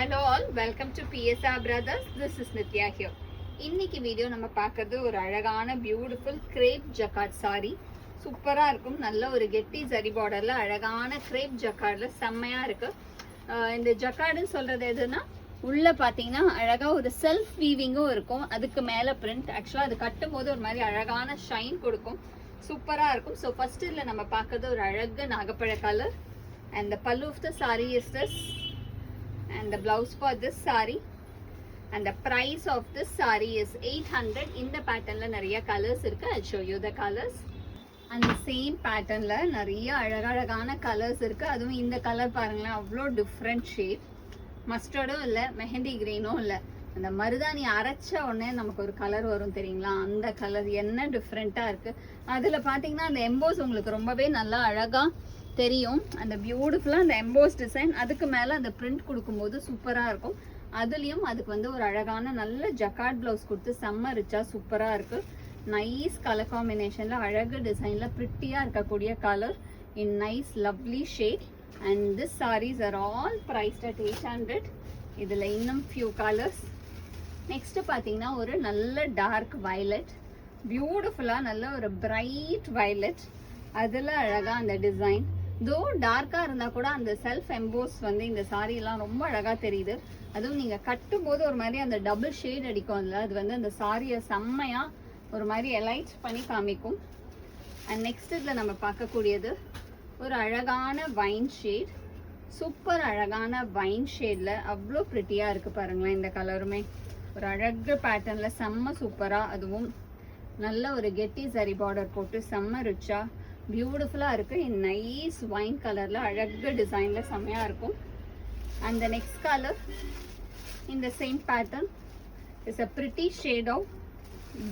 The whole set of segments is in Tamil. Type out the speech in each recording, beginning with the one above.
Hello all, welcome to PSR Brothers. This is Nitya here. இன்னைக்கு வீடியோ நம்ம பார்க்கிறது ஒரு அழகான பியூட்டிஃபுல் கிரேப் ஜக்கார்ட் saree. சூப்பரா இருக்கும். நல்ல ஒரு கெட்டி ஜரி பார்டர்ல அழகான கிரேப் ஜக்கார்ட்ல செம்மையா இருக்கு. இந்த ஜக்கார்ட்னு சொல்றது எதுனா உள்ள பாத்தீங்கன்னா அழகா ஒரு செல்ஃப் வீவிங்கும் இருக்கும். அதுக்கு மேல பிரிண்ட். ஆக்சுவலா அது கட்டும்போது ஒரு மாதிரி அழகான ஷைன் கொடுக்கும். சூப்பரா இருக்கும். ஸோ ஃபர்ஸ்ட் இதுல நம்ம பார்க்கறது ஒரு அழகு நாகப்பழ colour. And the pallu of the saree is this, and the blouse for this saree, and the price of this saree is 800. In the pattern la nariya colors irukku. I'll show you the colors. And the same pattern la nariya alagana colors irukku. Adum இந்த கலர் பாருங்களேன், அவ்வளோ டிஃப்ரெண்ட் ஷேட். மஸ்டர்டும் இல்லை, மெஹந்தி கிரீனும் இல்லை, அந்த மருதாணி அரைச்ச உடனே நமக்கு ஒரு கலர் வரும் தெரியுங்களா, அந்த கலர் என்ன டிஃப்ரெண்ட்டாக இருக்குது. அதில் பார்த்தீங்கன்னா அந்த எம்போஸ் உங்களுக்கு ரொம்பவே நல்லா அழகாக தெரியும். அந்த பியூட்டிஃபுல்லாக அந்த எம்போஸ் டிசைன், அதுக்கு மேலே அந்த பிரிண்ட் கொடுக்கும்போது சூப்பராக இருக்கும். அதுலேயும் அதுக்கு வந்து ஒரு அழகான நல்ல ஜக்கார்ட் ப்ளவுஸ் கொடுத்து செம்ம ரிச்சாக சூப்பராக இருக்குது. நைஸ் கலர் காம்பினேஷனில் அழகு டிசைனில் ப்ரிட்டியாக இருக்கக்கூடிய colour in nice lovely shade. And this sarees are all priced at 800. இதில் இன்னும் few colors. நெக்ஸ்ட் பார்த்தீங்கன்னா ஒரு நல்ல டார்க் வயலட், பியூட்டிஃபுல்லாக நல்ல ஒரு பிரைட் வயலட். அதில் அழகாக அந்த டிசைன் தோ டார்க்காக இருந்தால் கூட அந்த செல்ஃப் எம்போஸ் வந்து இந்த சாரியெல்லாம் ரொம்ப அழகாக தெரியுது. அதுவும் நீங்கள் கட்டும்போது ஒரு மாதிரி அந்த டபுள் ஷேட் அடிக்கும். அதில் அது வந்து அந்த சாரியை செம்மையாக ஒரு மாதிரி எலைட் பண்ணி காமிக்கும். அண்ட் நெக்ஸ்ட் இதில் நம்ம பார்க்கக்கூடியது ஒரு அழகான வைன் ஷேட். சூப்பர் அழகான வைன் ஷேடில் அவ்வளோ ப்ரிட்டியாக இருக்குது பாருங்களேன். இந்த கலருமே ஒரு அழகு பேட்டர்னில் செம்ம சூப்பராக, அதுவும் நல்ல ஒரு கெட்டி சரி பார்டர் போட்டு செம்ம ரிச்சாக பியூட்டிஃபுல்லாக இருக்குது. இன் நைஸ் வைன் கலரில் அழகு டிசைனில் செம்மையாக இருக்கும். அண்ட் த நெக்ஸ்ட் கலர் இந்த same pattern is a pretty shade of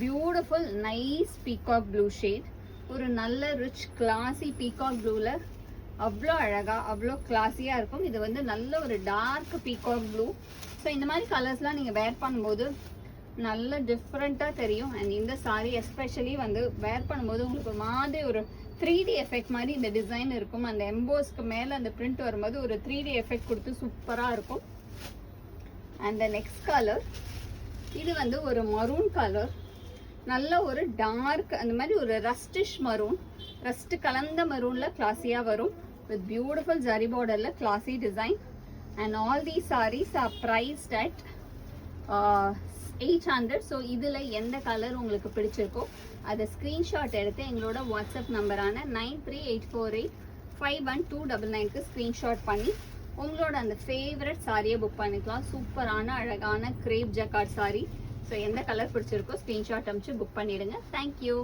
beautiful nice peacock blue shade. ஒரு நல்ல ரிச் கிளாஸி பீகாக் ப்ளூவில் அவ்வளோ அழகாக அவ்வளோ கிளாஸியாக இருக்கும். இது வந்து நல்ல ஒரு டார்க் பீகாக் ப்ளூ. ஸோ இந்த மாதிரி கலர்ஸ்லாம் நீங்கள் வேர் பண்ணும்போது நல்ல டிஃப்ரெண்ட்டாக தெரியும். அண்ட் இந்த சாரீ எஸ்பெஷலி வந்து வேர் பண்ணும்போது உங்களுக்கு ஒரு மாதிரி ஒரு 3D எஃபெக்ட் மாதிரி இந்த டிசைன் இருக்கும். அந்த எம்போஸ்க்கு மேலே அந்த பிரிண்ட் வரும்போது ஒரு 3D எஃபெக்ட் கொடுத்து சூப்பராக இருக்கும். அண்ட் த நெக்ஸ்ட் கலர் இது வந்து ஒரு மரூன் கலர், நல்ல ஒரு டார்க் அந்த மாதிரி ஒரு ரஸ்டிஷ் மரூன், ரஸ்ட் கலந்த மரூனில் கிளாஸியாக வரும் வித் பியூட்டிஃபுல் ஜரி பார்டரில் classy design. And all these sarees are priced at 800. So இதில் எந்த கலர் உங்களுக்கு பிடிச்சிருக்கோ அதை ஸ்க்ரீன்ஷாட் எடுத்து எங்களோட வாட்ஸ்அப் நம்பரான 9384851299க்கு ஸ்க்ரீன்ஷாட் பண்ணி உங்களோட அந்த ஃபேவரட் சாரியை புக் பண்ணிக்கலாம். சூப்பரான அழகான கிரேப் ஜக்கார்ட் சாரி. ஸோ எந்த கலர் பிடிச்சிருக்கோ ஸ்க்ரீன்ஷாட் அனுப்பிச்சு புக் பண்ணிடுங்க. தேங்க்யூ.